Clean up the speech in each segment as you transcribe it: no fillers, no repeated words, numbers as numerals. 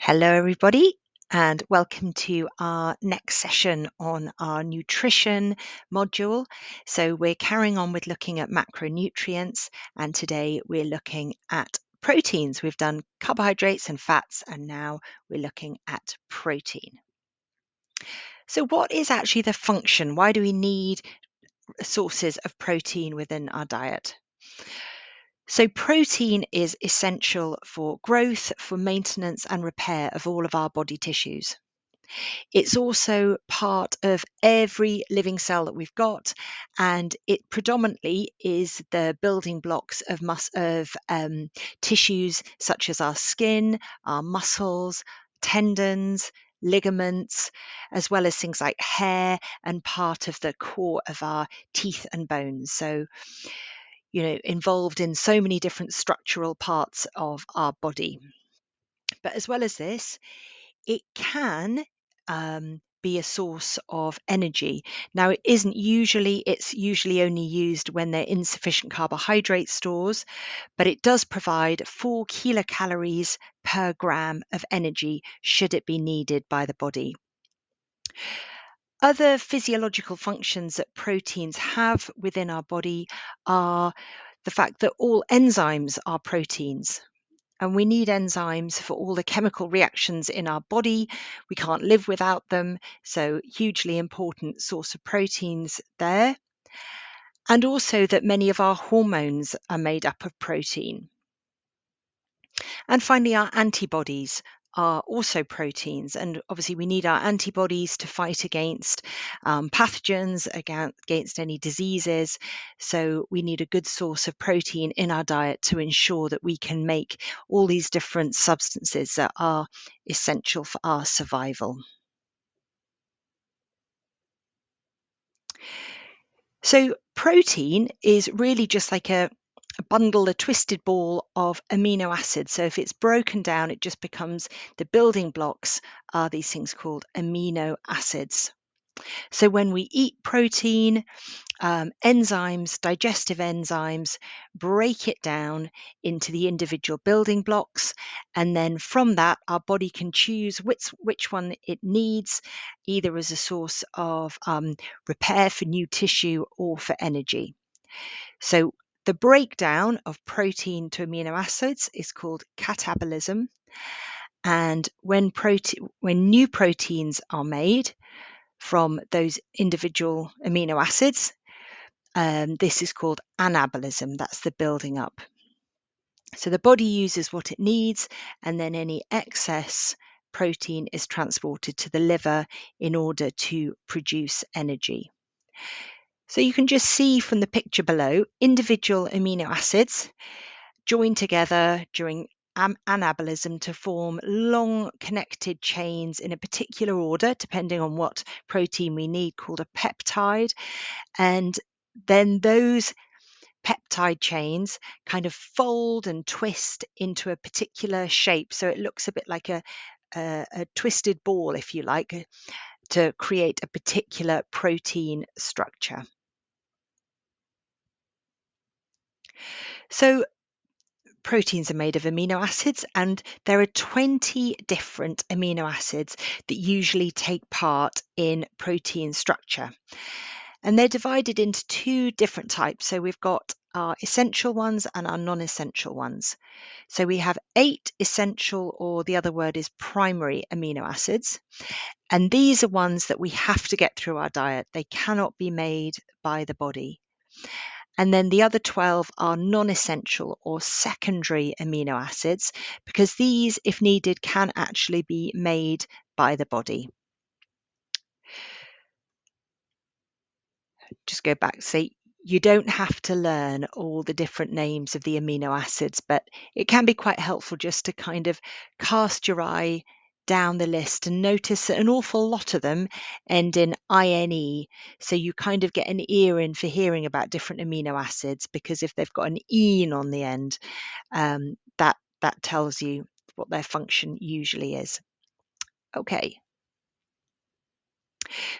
Hello, everybody, and welcome to our next session on our nutrition module. So, we're carrying on with looking at macronutrients, and today we're looking at proteins. We've done carbohydrates and fats, and now we're looking at protein. So, what is actually the function? Why do we need sources of protein within our diet? So, protein is essential for growth, for maintenance, and repair of all of our body tissues. It's also part of every living cell that we've got, and it predominantly is the building blocks of tissues such as our skin, our muscles, tendons, ligaments, as well as things like hair and part of the core of our teeth and bones. So, involved in so many different structural parts of our body. But as well as this, it can be a source of energy. Now, it's usually only used when there are insufficient carbohydrate stores, but it does provide 4 kilocalories per gram of energy should it be needed by the body. Other physiological functions that proteins have within our body are the fact that all enzymes are proteins. And we need enzymes for all the chemical reactions in our body. We can't live without them. So, hugely important source of proteins there. And also that many of our hormones are made up of protein. And finally, our antibodies are also proteins. And obviously, we need our antibodies to fight against pathogens, against any diseases. So, we need a good source of protein in our diet to ensure that we can make all these different substances that are essential for our survival. So, protein is really just like a bundle, a twisted ball of amino acids. So, if it's broken down, it just becomes the building blocks are these things called amino acids. So, when we eat protein, digestive enzymes, break it down into the individual building blocks. And then from that, our body can choose which one it needs, either as a source of repair for new tissue or for energy. So the breakdown of protein to amino acids is called catabolism. And when new proteins are made from those individual amino acids, this is called anabolism. That's the building up. So the body uses what it needs, and then any excess protein is transported to the liver in order to produce energy. So you can just see from the picture below, individual amino acids join together during anabolism to form long connected chains in a particular order, depending on what protein we need, called a peptide. And then those peptide chains kind of fold and twist into a particular shape. So it looks a bit like a twisted ball, if you like, to create a particular protein structure. So proteins are made of amino acids, and there are 20 different amino acids that usually take part in protein structure. And they're divided into 2 different types. So we've got our essential ones and our non-essential ones. So we have 8 essential, or the other word is primary amino acids. And these are ones that we have to get through our diet. They cannot be made by the body. And then the other 12 are non-essential or secondary amino acids, because these, if needed, can actually be made by the body. Just go back, say you don't have to learn all the different names of the amino acids, but it can be quite helpful just to kind of cast your eye down the list and notice that an awful lot of them end in INE. So you kind of get an ear in for hearing about different amino acids, because if they've got an "ene" on the end, that tells you what their function usually is. Okay.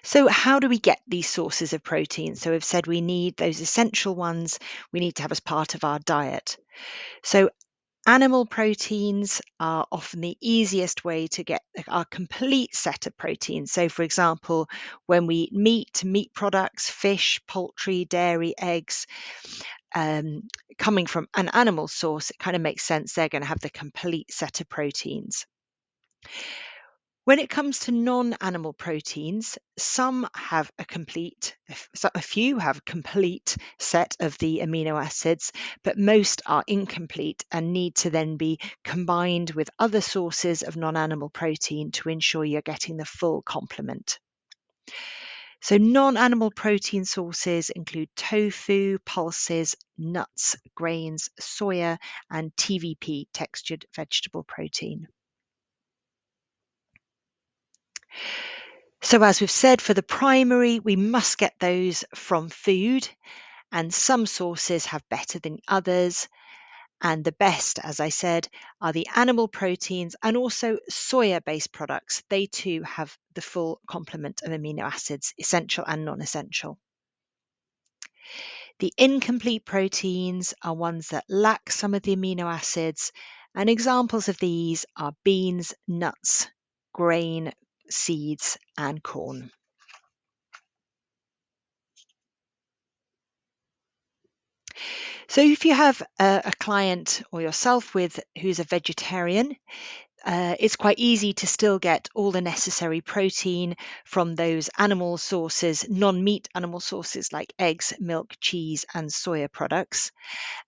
So how do we get these sources of protein? So we've said we need those essential ones we need to have as part of our diet. So Animal proteins are often the easiest way to get our complete set of proteins. So, for example, when we eat meat products, fish, poultry, dairy, eggs, coming from an animal source, it kind of makes sense they're going to have the complete set of proteins. When it comes to non-animal proteins, some have a few have a complete set of the amino acids, but most are incomplete and need to then be combined with other sources of non-animal protein to ensure you're getting the full complement. So non-animal protein sources include tofu, pulses, nuts, grains, soya, and TVP, textured vegetable protein. So as we've said, for the primary, we must get those from food, and some sources have better than others. And the best, as I said, are the animal proteins and also soya-based products. They too have the full complement of amino acids, essential and non-essential. The incomplete proteins are ones that lack some of the amino acids, and examples of these are beans, nuts, grain, seeds, and corn. So if you have a client or yourself who's a vegetarian, it's quite easy to still get all the necessary protein from those animal sources, non-meat animal sources like eggs, milk, cheese, and soya products.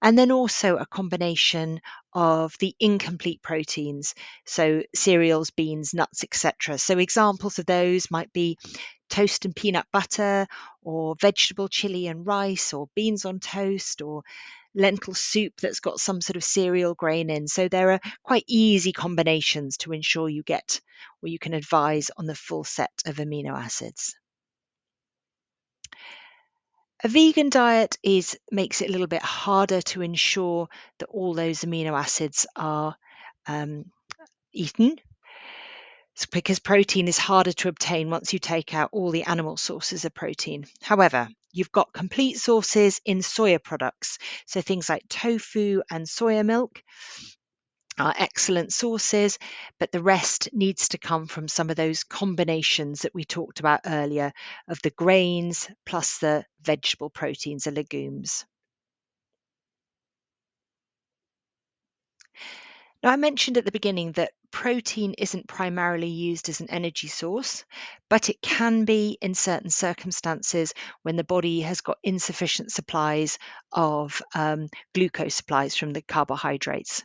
And then also a combination of the incomplete proteins, so cereals, beans, nuts, etc. So examples of those might be toast and peanut butter, or vegetable chili and rice, or beans on toast, or lentil soup that's got some sort of cereal grain in. So there are quite easy combinations to ensure you get, or you can advise on the full set of amino acids. A vegan diet makes it a little bit harder to ensure that all those amino acids are eaten. It's because protein is harder to obtain once you take out all the animal sources of protein. However, you've got complete sources in soya products, so things like tofu and soya milk are excellent sources, but the rest needs to come from some of those combinations that we talked about earlier of the grains plus the vegetable proteins and legumes. Now, I mentioned at the beginning that protein isn't primarily used as an energy source, but it can be in certain circumstances when the body has got insufficient supplies of glucose supplies from the carbohydrates.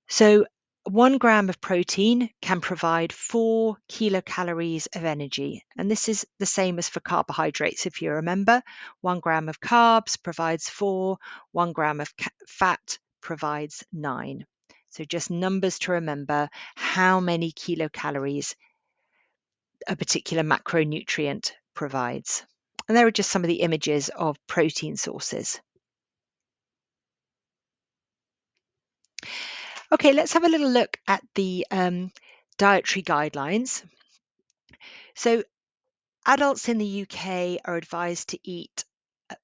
So 1 gram of protein can provide 4 kilocalories of energy. And this is the same as for carbohydrates. If you remember, 1 gram of carbs provides 4, 1 gram of fat provides 9. So just numbers to remember how many kilocalories a particular macronutrient provides. And there are just some of the images of protein sources. Okay, let's have a little look at the dietary guidelines. So adults in the UK are advised to eat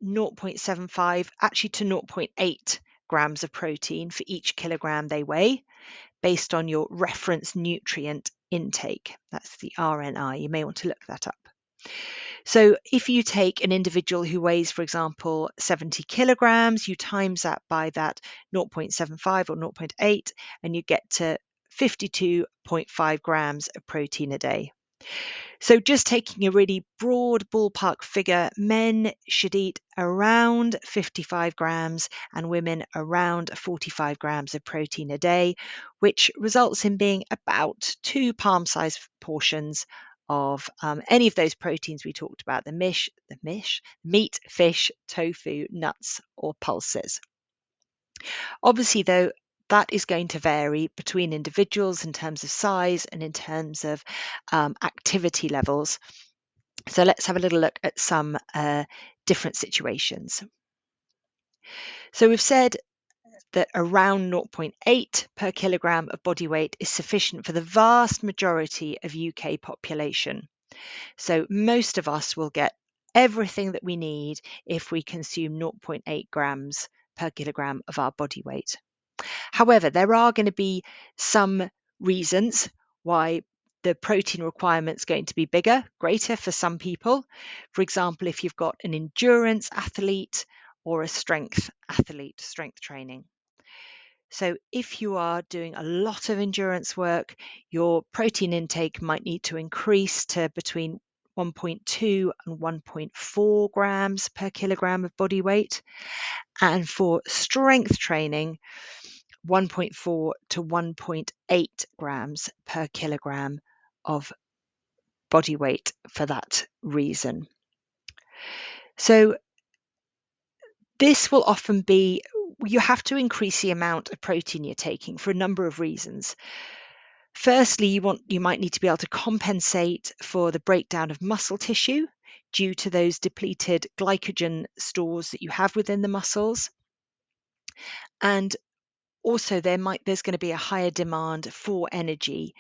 0.75 actually to 0.8 grams of protein for each kilogram they weigh, based on your reference nutrient intake. That's the RNI. You may want to look that up. So if you take an individual who weighs, for example, 70 kilograms, you times that by that 0.75 or 0.8, and you get to 52.5 grams of protein a day. So just taking a really broad ballpark figure, men should eat around 55 grams and women around 45 grams of protein a day, which results in being about 2 palm-sized portions of any of those proteins we talked about, meat, fish, tofu, nuts, or pulses. Obviously, though, that is going to vary between individuals in terms of size and in terms of activity levels. So let's have a little look at some different situations. So we've said that around 0.8 per kilogram of body weight is sufficient for the vast majority of UK population. So most of us will get everything that we need if we consume 0.8 grams per kilogram of our body weight. However, there are going to be some reasons why the protein requirement is going to be greater for some people. For example, if you've got an endurance athlete or a strength athlete, strength training. So if you are doing a lot of endurance work, your protein intake might need to increase to between 1.2 and 1.4 grams per kilogram of body weight. And for strength training, 1.4 to 1.8 grams per kilogram of body weight for that reason. So this will often be, you have to increase the amount of protein you're taking for a number of reasons. Firstly, you might need to be able to compensate for the breakdown of muscle tissue due to those depleted glycogen stores that you have within the muscles. And also there's going to be a higher demand for energy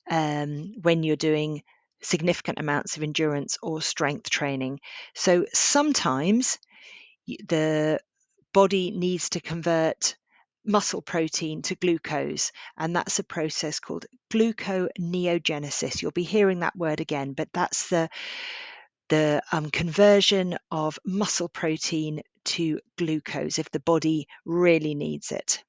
when you're doing significant amounts of endurance or strength training. So sometimes the body needs to convert muscle protein to glucose, and that's a process called gluconeogenesis. You'll be hearing that word again, but that's the conversion of muscle protein to glucose if the body really needs it.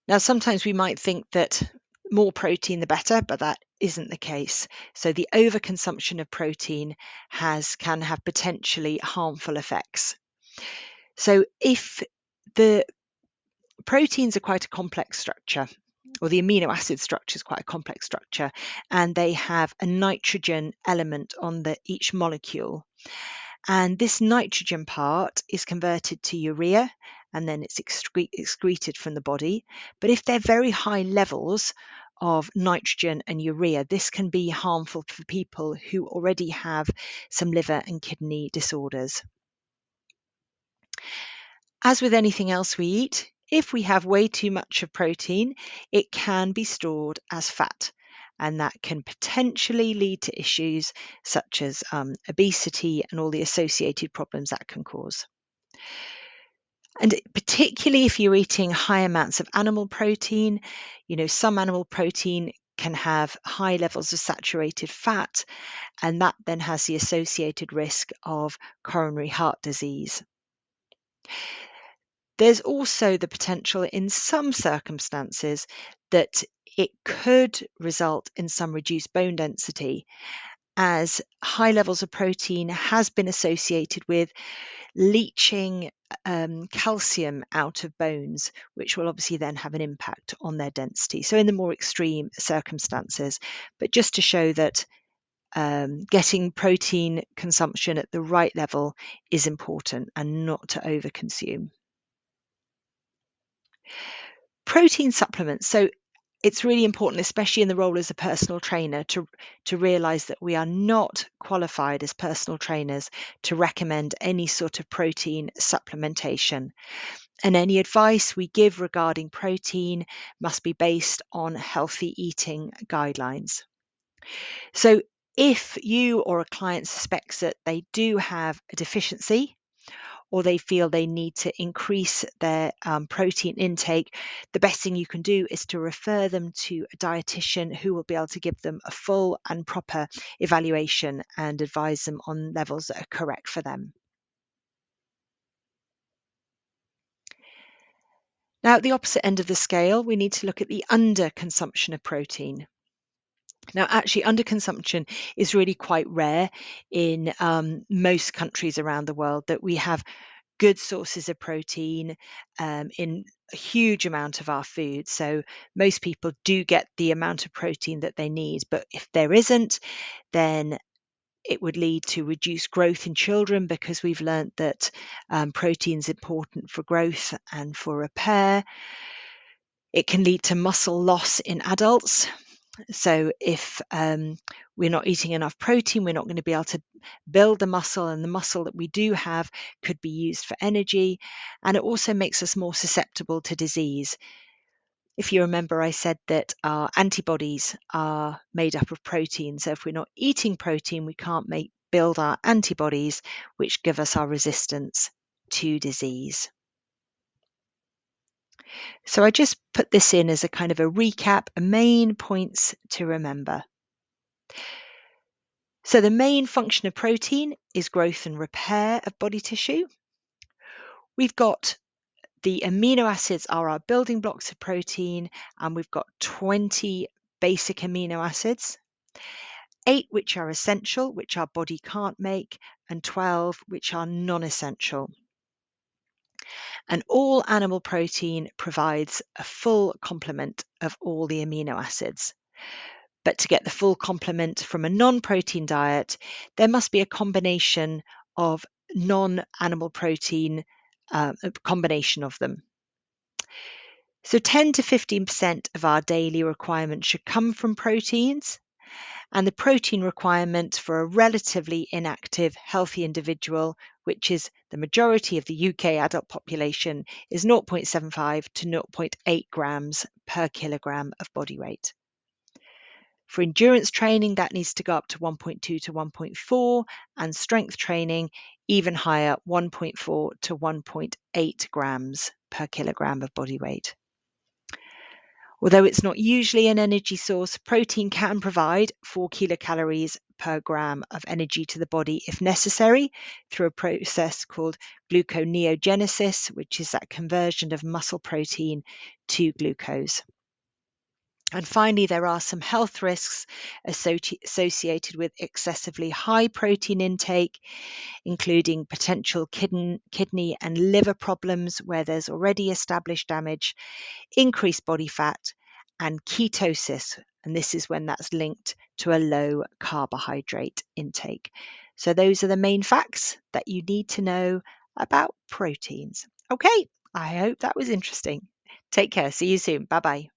Now, sometimes we might think that more protein the better, but that isn't the case. So the overconsumption of protein can have potentially harmful effects. So if the proteins are quite a complex structure, or the amino acid structure is quite a complex structure, and they have a nitrogen element on each molecule. And this nitrogen part is converted to urea, and then it's excreted from the body. But if they're very high levels of nitrogen and urea, this can be harmful for people who already have some liver and kidney disorders. As with anything else we eat, if we have way too much of protein, it can be stored as fat, and that can potentially lead to issues such as obesity and all the associated problems that can cause. And particularly if you're eating high amounts of animal protein, some animal protein can have high levels of saturated fat, and that then has the associated risk of coronary heart disease. There's also the potential in some circumstances that it could result in some reduced bone density, as high levels of protein has been associated with leaching calcium out of bones, which will obviously then have an impact on their density. So in the more extreme circumstances, but just to show that getting protein consumption at the right level is important and not to overconsume. Protein supplements. So it's really important, especially in the role as a personal trainer, to realize that we are not qualified as personal trainers to recommend any sort of protein supplementation. And any advice we give regarding protein must be based on healthy eating guidelines. So if you or a client suspects that they do have a deficiency, or they feel they need to increase their protein intake, the best thing you can do is to refer them to a dietitian who will be able to give them a full and proper evaluation and advise them on levels that are correct for them. Now, at the opposite end of the scale, we need to look at the underconsumption of protein. Now, actually, underconsumption is really quite rare in most countries around the world, that we have good sources of protein in a huge amount of our food. So most people do get the amount of protein that they need. But if there isn't, then it would lead to reduced growth in children, because we've learned that protein is important for growth and for repair. It can lead to muscle loss in adults. So if we're not eating enough protein, we're not going to be able to build the muscle, and the muscle that we do have could be used for energy. And it also makes us more susceptible to disease. If you remember, I said that our antibodies are made up of protein. So if we're not eating protein, we can't build our antibodies, which give us our resistance to disease. So I just put this in as a kind of a recap, main points to remember. So the main function of protein is growth and repair of body tissue. We've got the amino acids are our building blocks of protein, and we've got 20 basic amino acids, 8 which are essential, which our body can't make, and 12 which are non-essential. And all animal protein provides a full complement of all the amino acids. But to get the full complement from a non-protein diet, there must be a combination of non-animal protein, a combination of them. So 10 to 15% of our daily requirement should come from proteins, and the protein requirement for a relatively inactive, healthy individual, which is the majority of the UK adult population, is 0.75 to 0.8 grams per kilogram of body weight. For endurance training, that needs to go up to 1.2 to 1.4, and strength training, even higher, 1.4 to 1.8 grams per kilogram of body weight. Although it's not usually an energy source, protein can provide 4 kilocalories per gram of energy to the body if necessary through a process called gluconeogenesis, which is that conversion of muscle protein to glucose. And finally, there are some health risks associated with excessively high protein intake, including potential kidney and liver problems where there's already established damage, increased body fat, and ketosis. And this is when that's linked to a low carbohydrate intake. So those are the main facts that you need to know about proteins. Okay, I hope that was interesting. Take care. See you soon. Bye-bye.